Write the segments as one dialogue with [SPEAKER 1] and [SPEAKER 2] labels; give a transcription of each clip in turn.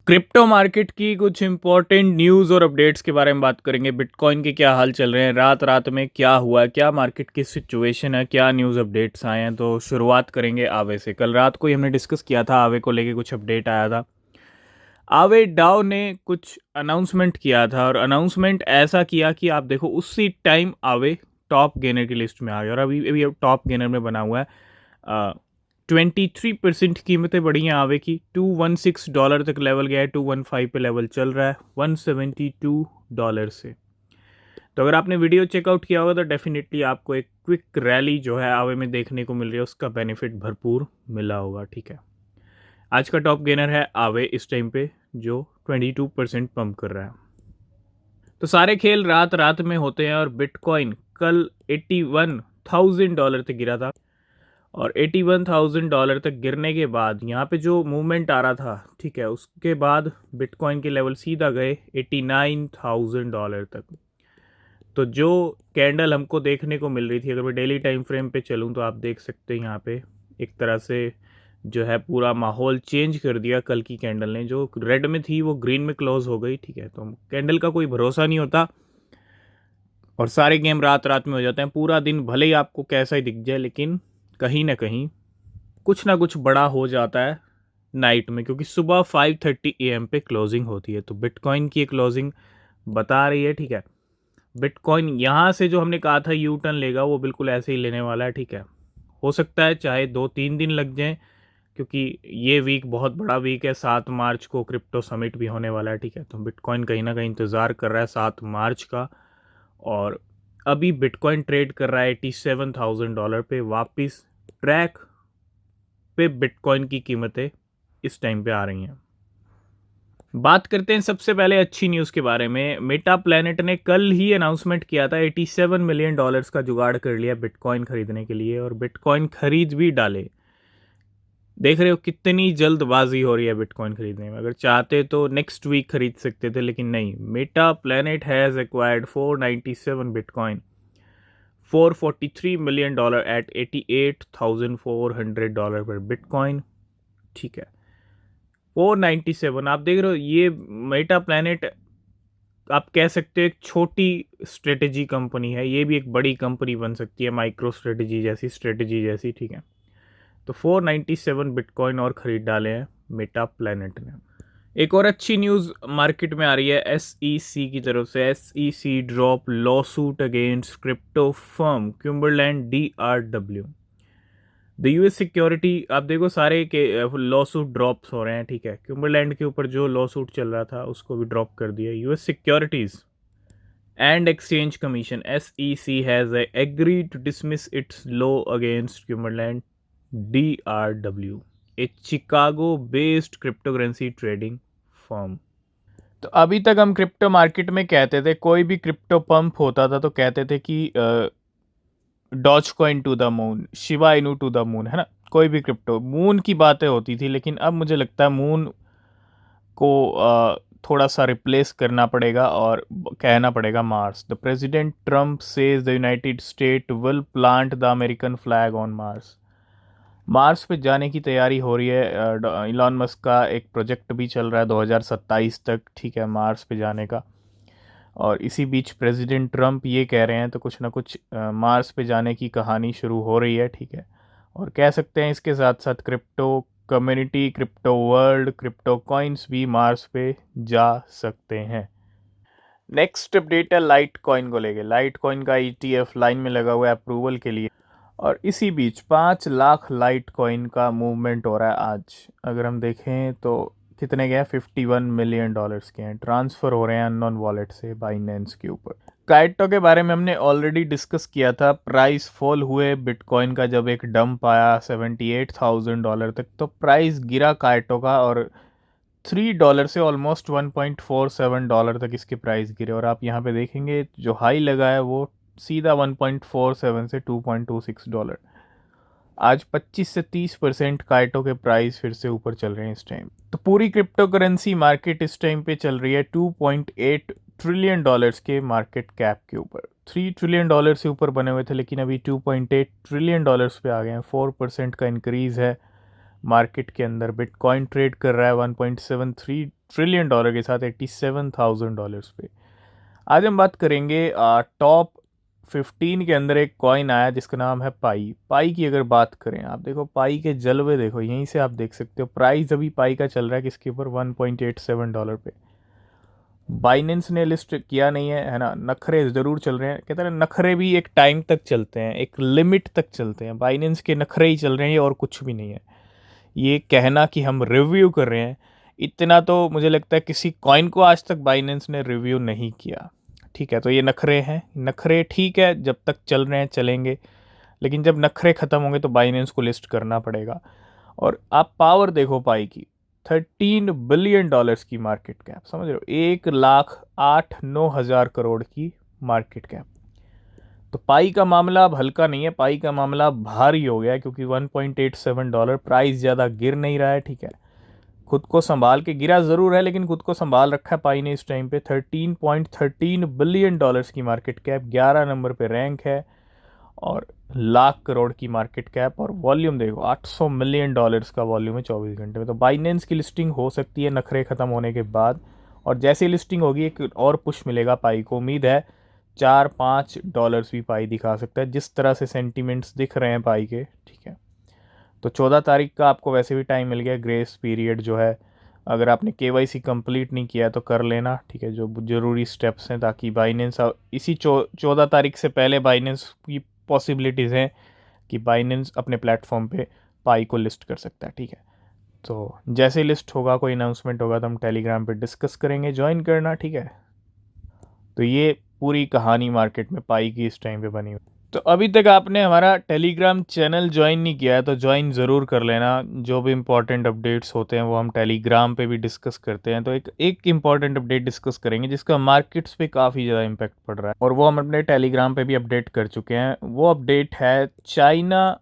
[SPEAKER 1] Crypto market की कुछ important news और अपडेट्स के बारे में बात करेंगे। बिटकॉइन के क्या हाल चल रहे हैं, रात रात में क्या हुआ, क्या मार्केट की सिचुएशन है, क्या न्यूज़ अपडेट्स आए हैं। तो शुरुआत करेंगे आवे से। कल रात को ही हमने डिस्कस किया था, आवे को लेके कुछ अपडेट आया था। आवे डाओ ने कुछ अनाउंसमेंट किया था और अनाउंसमेंट ऐसा किया कि आप देखो उसी टाइम आवे टॉप गेनर की लिस्ट में आ गया और अभी अभी टॉप गेनर में बना हुआ है। 23% कीमतें बढ़ी हैं आवे की। $216 तक लेवल गया है, 215 पे लेवल चल रहा है $172 से। तो अगर आपने वीडियो चेकआउट किया होगा तो डेफिनेटली आपको एक क्विक रैली जो है आवे में देखने को मिल रही है, उसका बेनिफिट भरपूर मिला होगा। ठीक है, आज का टॉप गेनर है आवे इस टाइम पे, जो 22% पंप कर रहा है। तो सारे खेल रात रात में होते हैं और बिटकॉइन कल $81,000 तक गिरा था और $81,000 तक गिरने के बाद यहाँ पे जो मूवमेंट आ रहा था, ठीक है, उसके बाद बिटकॉइन के लेवल सीधा गए $89,000 तक। तो जो कैंडल हमको देखने को मिल रही थी, अगर मैं डेली टाइम फ्रेम पे चलूँ तो आप देख सकते हैं यहाँ पे एक तरह से जो है पूरा माहौल चेंज कर दिया। कल की कैंडल ने जो रेड में थी वो ग्रीन में क्लोज हो गई। ठीक है, तो कैंडल का कोई भरोसा नहीं होता और सारे गेम रात रात में हो जाते हैं। पूरा दिन भले ही आपको कैसा ही दिख जाए, लेकिन कहीं ना कहीं कुछ ना कुछ बड़ा हो जाता है नाइट में, क्योंकि सुबह 5:30 AM पे क्लोजिंग होती है। तो बिटकॉइन की क्लोजिंग बता रही है, ठीक है, बिटकॉइन यहाँ से जो हमने कहा था यू टर्न लेगा, वो बिल्कुल ऐसे ही लेने वाला है। ठीक है, हो सकता है चाहे 2-3 दिन लग जाएं, क्योंकि ये वीक बहुत बड़ा वीक है। 7 मार्च को क्रिप्टो समिट भी होने वाला है। ठीक है, तो बिटकॉइन कहीं ना कहीं इंतज़ार कर रहा है 7 मार्च का। और अभी बिटकॉइन ट्रेड कर रहा है $87,000 पे। वापस ट्रैक पे बिटकॉइन की कीमतें इस टाइम पे आ रही हैं। बात करते हैं सबसे पहले अच्छी न्यूज़ के बारे में। मेटा प्लैनेट ने कल ही अनाउंसमेंट किया था, $87 मिलियन का जुगाड़ कर लिया बिटकॉइन खरीदने के लिए और बिटकॉइन खरीद भी डाले। देख रहे हो कितनी जल्दबाजी हो रही है बिटकॉइन खरीदने में। अगर चाहते तो नेक्स्ट वीक खरीद सकते थे, लेकिन नहीं। Metaplanet has acquired 497 bitcoin, $443 million at $88,400 per bitcoin. ठीक है, 497। आप देख रहे हो ये मेटा प्लैनेट, आप कह सकते हो एक छोटी स्ट्रेटेजी कंपनी है, ये भी एक बड़ी कंपनी बन सकती है, माइक्रो स्ट्रेटेजी जैसी, स्ट्रेटेजी जैसी। ठीक है, तो 497 बिटकॉइन और ख़रीद डाले हैं मेटा प्लैनेट ने। एक और अच्छी न्यूज़ मार्केट में आ रही है SEC की तरफ से। SEC drop lawsuit against crypto firm Cumberland DRW। द US सिक्योरिटी, आप देखो सारे के लॉ सूट ड्रॉप्स हो रहे हैं। ठीक है, क्यूम्बरलैंड के ऊपर जो लॉ सूट चल रहा था उसको भी ड्रॉप कर दिया। US securities and exchange commission SEC has agreed to dismiss its law against Cumberland DRW, a Chicago based cryptocurrency trading firm. तो अभी तक हम क्रिप्टो मार्केट में कहते थे, कोई भी क्रिप्टो पंप होता था तो कहते थे कि Dogecoin to the moon, Shiba Inu to the moon, है ना। कोई भी क्रिप्टो मून की बातें होती थी, लेकिन अब मुझे लगता है मून को थोड़ा सा रिप्लेस करना पड़ेगा और कहना पड़ेगा Mars. The president Trump says the United state will plant the American flag on Mars. Mars पे जाने की तैयारी हो रही है। इलॉन मस्क का एक प्रोजेक्ट भी चल रहा है 2027 तक, ठीक है, मार्स पे जाने का। और इसी बीच प्रेसिडेंट ट्रम्प ये कह रहे हैं, तो कुछ ना कुछ मार्स पे जाने की कहानी शुरू हो रही है। ठीक है, और कह सकते हैं इसके साथ साथ crypto community, crypto world, crypto coins भी मार्स पे जा सकते हैं। नेक्स्ट अपडेट है लाइट कॉइन को लेके। लाइट कॉइन का ETF लाइन में लगा हुआ है अप्रूवल के लिए और इसी बीच 5 लाख लाइट कॉइन का मूवमेंट हो रहा है आज। अगर हम देखें तो कितने गए, $51 मिलियन के हैं, ट्रांसफ़र हो रहे हैं अननोन वॉलेट से बाइनेंस के ऊपर। काइटो के बारे में हमने ऑलरेडी डिस्कस किया था। प्राइस फॉल हुए बिटकॉइन का, जब एक डंप आया $78,000 तक, तो प्राइस गिरा काइटो का और $3 से ऑलमोस्ट $1.47 तक इसके प्राइस गिरे। और आप यहाँ पे देखेंगे जो हाई लगा है वो सीधा 1.47 से $2.26। आज 25 से 30% काइटो के प्राइस फिर से ऊपर चल रहे हैं इस टाइम। तो पूरी क्रिप्टो करेंसी मार्केट इस टाइम पे चल रही है $2.8 ट्रिलियन के मार्केट कैप के ऊपर। $3 ट्रिलियन से ऊपर बने हुए थे, लेकिन अभी $2.8 ट्रिलियन पे आ गए हैं। 4% का इंक्रीज़ है मार्केट के अंदर बिटकॉइन ट्रेड कर रहा है 1.73 ट्रिलियन डॉलर के साथ $87,000 पे। आज हम बात करेंगे टॉप 15 के अंदर एक कॉइन आया जिसका नाम है पाई। पाई की अगर बात करें, आप देखो पाई के जलवे देखो, यहीं से आप देख सकते हो प्राइस अभी पाई का चल रहा है किसके ऊपर, $1.87 पे। बाइनेंस ने लिस्ट किया नहीं है ना, नखरे ज़रूर चल रहे हैं। कहते हैं नखरे भी एक टाइम तक चलते हैं, एक लिमिट तक चलते हैं। बाइनेंस के नखरे ही चल रहे हैं, ये और कुछ भी नहीं है। ये कहना कि हम रिव्यू कर रहे हैं, इतना तो मुझे लगता है किसी कॉइन को आज तक बाइनेंस ने रिव्यू नहीं किया। ठीक है, तो ये नखरे हैं, नखरे ठीक है, जब तक चल रहे हैं चलेंगे, लेकिन जब नखरे ख़त्म होंगे तो बाइनेंस को लिस्ट करना पड़ेगा। और आप पावर देखो पाई की, $13 बिलियन की मार्केट कैप, समझ रहे हो, 1,08,9,000 करोड़ की मार्केट कैप। तो पाई का मामला अब हल्का नहीं है, पाई का मामला भारी हो गया है, क्योंकि $1.87 प्राइस ज़्यादा गिर नहीं रहा है। ठीक है, खुद को संभाल के, गिरा ज़रूर है लेकिन खुद को संभाल रखा है पाई ने इस टाइम पे। $13.13 बिलियन की मार्केट कैप, 11 नंबर पे रैंक है, और लाख करोड़ की मार्केट कैप। और वॉल्यूम देखो, $800 मिलियन का वॉल्यूम है 24 घंटे में। तो बाइनेंस की लिस्टिंग हो सकती है नखरे ख़त्म होने के बाद, और जैसे लिस्टिंग होगी एक और पुश मिलेगा पाई को। उम्मीद है $4-5 भी पाई दिखा सकता है, जिस तरह से सेंटीमेंट्स दिख रहे हैं पाई के। ठीक है, तो 14 तारीख का आपको वैसे भी टाइम मिल गया, ग्रेस पीरियड जो है। अगर आपने KYC कंप्लीट नहीं किया तो कर लेना, ठीक है, जो ज़रूरी स्टेप्स हैं, ताकि बाइनेंस इसी 14 तारीख से पहले बाइनेंस की पॉसिबिलिटीज़ हैं कि बाइनेंस अपने प्लेटफॉर्म पे पाई को लिस्ट कर सकता है। ठीक है, तो जैसे लिस्ट होगा, कोई अनाउंसमेंट होगा, तो हम टेलीग्राम पे डिस्कस करेंगे, ज्वाइन करना। ठीक है, तो ये पूरी कहानी मार्केट में पाई की इस टाइम पे बनी हुई। तो अभी तक आपने हमारा टेलीग्राम चैनल ज्वाइन नहीं किया है तो ज्वाइन ज़रूर कर लेना। जो भी इम्पोर्टेंट अपडेट्स होते हैं वो हम टेलीग्राम पे भी डिस्कस करते हैं। तो एक इम्पॉर्टेंट अपडेट डिस्कस करेंगे जिसका मार्केट्स पे काफ़ी ज़्यादा इम्पैक्ट पड़ रहा है, और वो हम अपने टेलीग्राम पे भी अपडेट कर चुके हैं। वो अपडेट है, China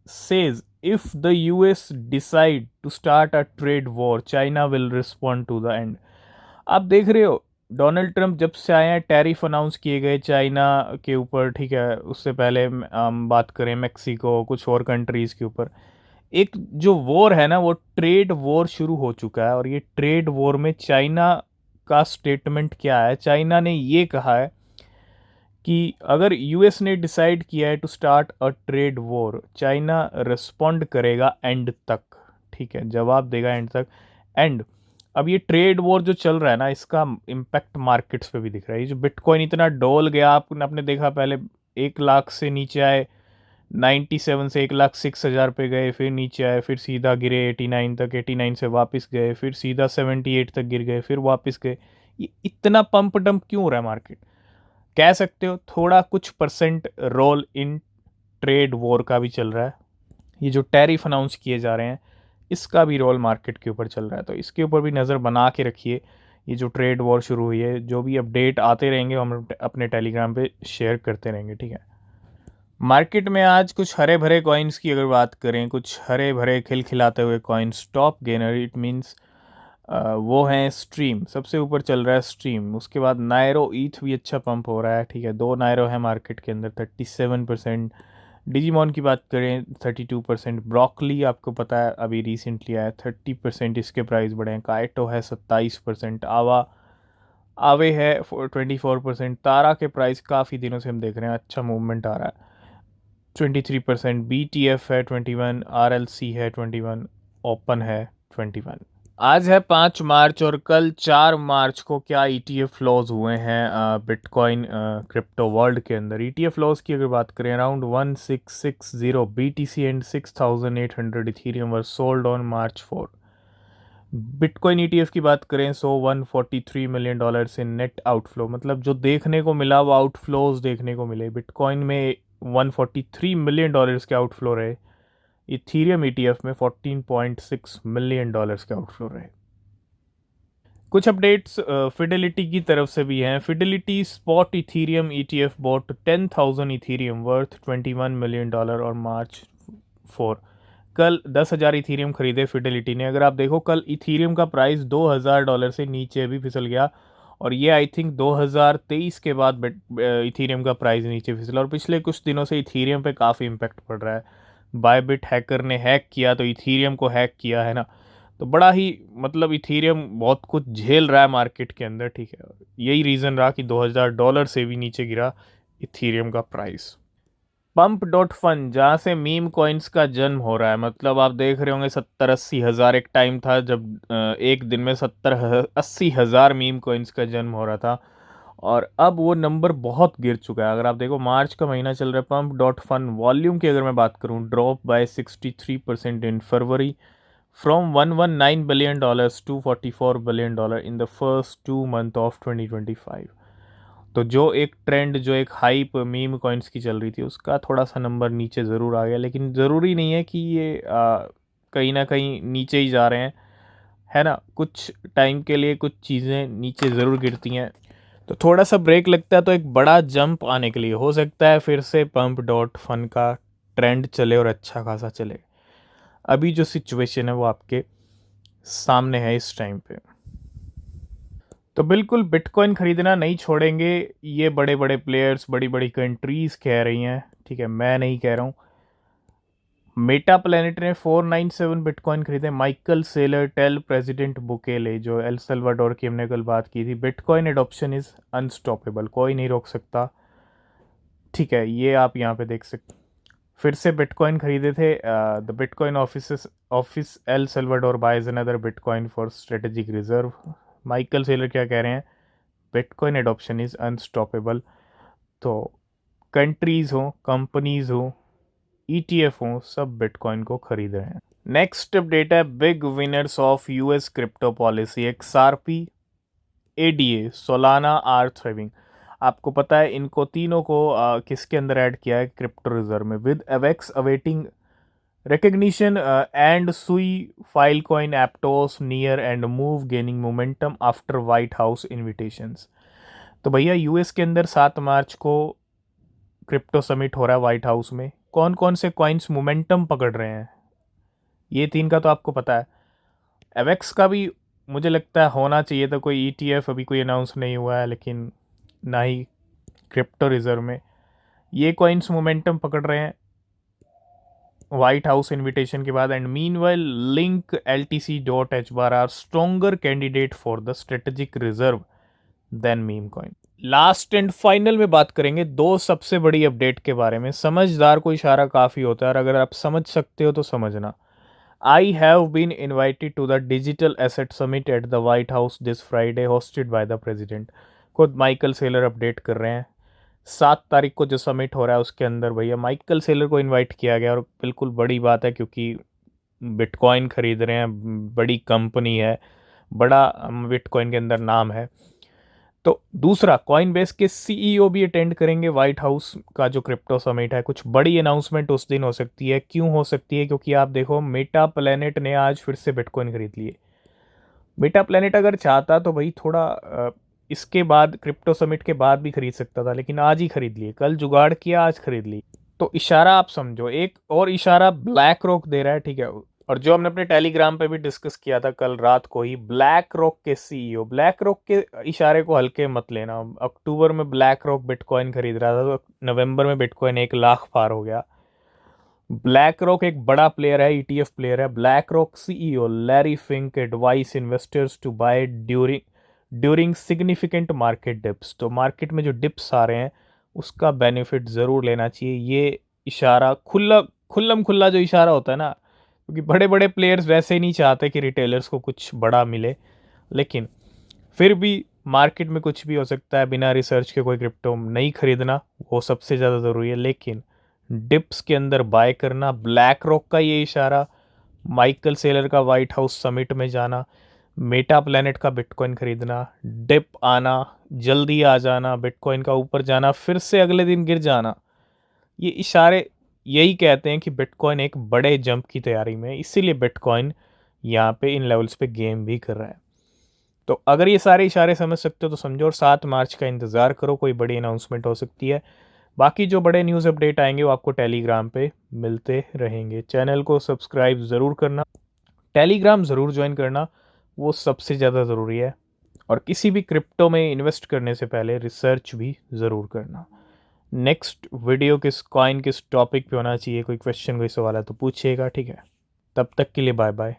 [SPEAKER 1] says if the US decide to start a trade war, China will respond to the end. आप देख रहे हो, डोनाल्ड ट्रंप जब से आए हैं टैरिफ अनाउंस किए गए चाइना के ऊपर। ठीक है, उससे पहले हम बात करें मेक्सिको, कुछ और कंट्रीज़ के ऊपर, एक जो वॉर है ना, वो ट्रेड वॉर शुरू हो चुका है। और ये ट्रेड वॉर में चाइना का स्टेटमेंट क्या है, चाइना ने ये कहा है कि अगर US ने डिसाइड किया है to start a trade war, China respond करेगा एंड तक। ठीक है, जवाब देगा एंड तक। एंड अब ये ट्रेड वॉर जो चल रहा है ना, इसका इम्पैक्ट मार्केट्स पे भी दिख रहा है। ये जो बिटकॉइन इतना डोल गया, आपने देखा, पहले 1 लाख से नीचे आए, 97 से 1,06,000 पे गए, फिर नीचे आए, फिर सीधा गिरे 89 तक, 89 से वापस गए, फिर सीधा 78 तक गिर गए, फिर वापस गए। ये इतना पंप डंप क्यों हो रहा है मार्केट? कह सकते हो थोड़ा कुछ percent role in trade war का भी चल रहा है। ये जो टैरिफ अनाउंस किए जा रहे हैं, इसका भी रोल मार्केट के ऊपर चल रहा है। तो इसके ऊपर भी नज़र बना के रखिए। ये जो ट्रेड वॉर शुरू हुई है, जो भी अपडेट आते रहेंगे हम अपने टेलीग्राम पे शेयर करते रहेंगे। ठीक है, मार्केट में आज कुछ हरे भरे कॉइन्स की अगर बात करें, कुछ हरे भरे खिलखिलाते हुए coins, top gainer it means वो हैं स्ट्रीम, सबसे ऊपर चल रहा है स्ट्रीम। उसके बाद नायरो ईथ भी अच्छा पंप हो रहा है। ठीक है, 2 नायरो है मार्केट के अंदर, 37%। डिजीमॉन की बात करें 32%। ब्रोकली आपको पता है अभी रिसेंटली आया, 30% इसके प्राइस बढ़े हैं। काइटो है 27%। आवे है 24%। तारा के प्राइस काफ़ी दिनों से हम देख रहे हैं अच्छा मूवमेंट आ रहा है, 23%। BTF है 21, RLC है 21, ओपन है 21। आज है 5 मार्च, और कल 4 मार्च को क्या ETF फ्लोज हुए हैं बिटकॉइन क्रिप्टो वर्ल्ड के अंदर। ETF फ्लोज की अगर बात करें, around 1660 BTC and 6800 Ethereum were sold on March 4। Bitcoin ETF की बात करें, सो $143 मिलियन से नेट आउटफ्लो, मतलब जो देखने को मिला वो आउटफ्लोज देखने को मिले। बिटकॉइन में $143 मिलियन के आउटफ्लो रहे, इथीरियम ETF में $14.6 मिलियन के आउटफ्लो रहे। कुछ अपडेट्स फिडेलिटी की तरफ से भी हैं। Fidelity spot Ethereum ETF bought 10,000 Ethereum worth $21 million और March 4। कल 10,000 इथीरियम खरीदे फिडेलिटी ने। अगर आप देखो, कल इथीरियम का प्राइस $2,000 से नीचे भी फिसल गया, और ये आई थिंक 2023 के बाद इथीरियम का प्राइस नीचे फिसला, और पिछले कुछ दिनों से इथीरियम पे काफ़ी इम्पैक्ट पड़ रहा है। बायबिट हैकर ने हैक किया तो इथीरियम को हैक किया है ना। तो बड़ा ही मतलब इथीरियम बहुत कुछ झेल रहा है मार्केट के अंदर, ठीक है। यही रीज़न रहा कि $2000 से भी नीचे गिरा इथीरियम का प्राइस। पंप डॉट फन, जहाँ से मीम कॉइन्स का जन्म हो रहा है, मतलब आप देख रहे होंगे 70-80 हज़ार एक टाइम था जब एक दिन में 70-80 हज़ार मीम कॉइन्स का जन्म हो रहा था। और अब वो नंबर बहुत गिर चुका है। अगर आप देखो मार्च का महीना चल रहा है, पंप डॉट फन वॉल्यूम की अगर मैं बात करूँ, drop by 63% in February, from $119 billion to $44 billion in the first 2 months of 2025। तो जो एक ट्रेंड, जो एक हाइप मीम कॉइन्स की चल रही थी, उसका थोड़ा सा नंबर नीचे ज़रूर आ गया, लेकिन ज़रूरी नहीं है कि ये कहीं ना कहीं नीचे ही जा रहे हैं, है ना। कुछ टाइम के लिए कुछ चीज़ें नीचे ज़रूर गिरती हैं, तो थोड़ा सा ब्रेक लगता है, तो एक बड़ा जंप आने के लिए हो सकता है फिर से पंप डॉट फन का ट्रेंड चले और अच्छा खासा चले। अभी जो सिचुएशन है वो आपके सामने है इस टाइम पे। तो बिल्कुल बिटकॉइन खरीदना नहीं छोड़ेंगे, ये बड़े बड़े प्लेयर्स, बड़ी बड़ी कंट्रीज कह रही हैं, ठीक है, मैं नहीं कह रहा हूँ। मेटा प्लेनेट ने 497 बिटकॉइन खरीदे। Michael Saylor tell President Bukele, जो एल सल्वाडोर की हमने कल बात की थी, बिटकॉइन एडॉप्शन इज अनस्टॉपेबल, कोई नहीं रोक सकता, ठीक है। ये आप यहाँ पे देख सकते, फिर से बिटकॉइन खरीदे थे। The bitcoin office El Salvador buys another bitcoin for strategic reserve. Michael Saylor क्या कह रहे हैं, बिटकॉइन एडॉप्शन इज अनस्टॉपेबल। तो कंट्रीज हो, कंपनीज हो, ईटीएफ हो, सब बिटकॉइन को खरीद रहे हैं। नेक्स्ट अपडेट है big winners of US crypto policy, XRP, ADA, Solana are thriving. आपको पता है इनको तीनों को किसके अंदर ऐड किया है, क्रिप्टो रिजर्व में, with Avax awaiting recognition and sui filecoin aptos near and move gaining momentum after white house invitations। तो भैया यूएस के अंदर 7 मार्च को क्रिप्टो समिट हो रहा है व्हाइट हाउस में। कौन कौन से कॉइन्स मोमेंटम पकड़ रहे हैं, ये तीन का तो आपको पता है। एवेक्स का भी मुझे लगता है होना चाहिए था, कोई ईटीएफ अभी कोई अनाउंस नहीं हुआ है, लेकिन ना ही क्रिप्टो रिजर्व में। ये कॉइन्स मोमेंटम पकड़ रहे हैं व्हाइट हाउस इनविटेशन के बाद। And meanwhile Link LTC DOT H bar are stronger candidate for the strategic reserve than meme coin. Last and final में बात करेंगे दो सबसे बड़ी अपडेट के बारे में। समझदार को इशारा काफ़ी होता है, और अगर आप समझ सकते हो तो समझना। I have been invited to the digital asset summit at the White House this Friday hosted by the president. खुद माइकल सेलर अपडेट कर रहे हैं, 7 तारीख को जो समिट हो रहा है उसके अंदर भैया माइकल सेलर को इनवाइट किया गया। और बिल्कुल बड़ी बात है, क्योंकि बिटकॉइन खरीद रहे हैं, बड़ी कंपनी है, बड़ा बिटकॉइन के अंदर नाम है। तो दूसरा, कॉइन बेस के सीईओ भी अटेंड करेंगे व्हाइट हाउस का जो क्रिप्टो समिट है। कुछ बड़ी अनाउंसमेंट उस दिन हो सकती है। क्यों हो सकती है, क्योंकि आप देखो मेटा प्लेनेट ने आज फिर से बिटकॉइन खरीद लिए। मेटा प्लेनेट अगर चाहता तो भाई थोड़ा इसके बाद, क्रिप्टो समिट के बाद भी खरीद सकता था, लेकिन आज ही खरीद लिए। कल जुगाड़ किया, आज खरीद ली। तो इशारा आप समझो, एक और इशारा ब्लैक रॉक दे रहा है, ठीक है। और जो हमने अपने टेलीग्राम पे भी डिस्कस किया था कल रात को ही, ब्लैक रॉक के सीईओ, ब्लैक रॉक के इशारे को हल्के मत लेना। अक्टूबर में ब्लैक रॉक बिटकॉइन खरीद रहा था, तो नवंबर में बिटकॉइन 1 लाख पार हो गया। ब्लैक रॉक एक बड़ा प्लेयर है, ईटीएफ प्लेयर है। BlackRock CEO Larry Fink advice investors to buy during significant market dips. तो मार्केट में जो डिप्स आ रहे हैं उसका बेनिफिट ज़रूर लेना चाहिए। ये इशारा खुल्लम खुल्ला जो इशारा होता है ना, क्योंकि बड़े बड़े प्लेयर्स वैसे ही नहीं चाहते कि रिटेलर्स को कुछ बड़ा मिले, लेकिन फिर भी मार्केट में कुछ भी हो सकता है। बिना रिसर्च के कोई क्रिप्टो नहीं खरीदना, वो सबसे ज़्यादा ज़रूरी है। लेकिन डिप्स के अंदर बाय करना, ब्लैक रॉक का ये इशारा, माइकल सेलर का वाइट हाउस समिट में जाना, मेटा प्लेनेट का बिटकॉइन खरीदना, डिप आना, जल्दी आ जाना, बिटकॉइन का ऊपर जाना, फिर से अगले दिन गिर जाना, ये इशारे यही कहते हैं कि बिटकॉइन एक बड़े जंप की तैयारी में है। इसीलिए बिटकॉइन यहाँ पे इन लेवल्स पे गेम भी कर रहा है। तो अगर ये सारे इशारे समझ सकते हो तो समझो, और 7 मार्च का इंतज़ार करो, कोई बड़ी अनाउंसमेंट हो सकती है। बाकी जो बड़े न्यूज़ अपडेट आएंगे वो आपको टेलीग्राम पे मिलते रहेंगे। चैनल को सब्सक्राइब ज़रूर करना, टेलीग्राम ज़रूर ज्वाइन करना, वो सबसे ज़्यादा ज़रूरी है। और किसी भी क्रिप्टो में इन्वेस्ट करने से पहले रिसर्च भी ज़रूर करना। नेक्स्ट वीडियो किस कॉइन किस टॉपिक पे होना चाहिए, कोई क्वेश्चन कोई सवाल है तो पूछिएगा, ठीक है। तब तक के लिए बाय बाय,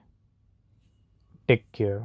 [SPEAKER 1] टेक केयर।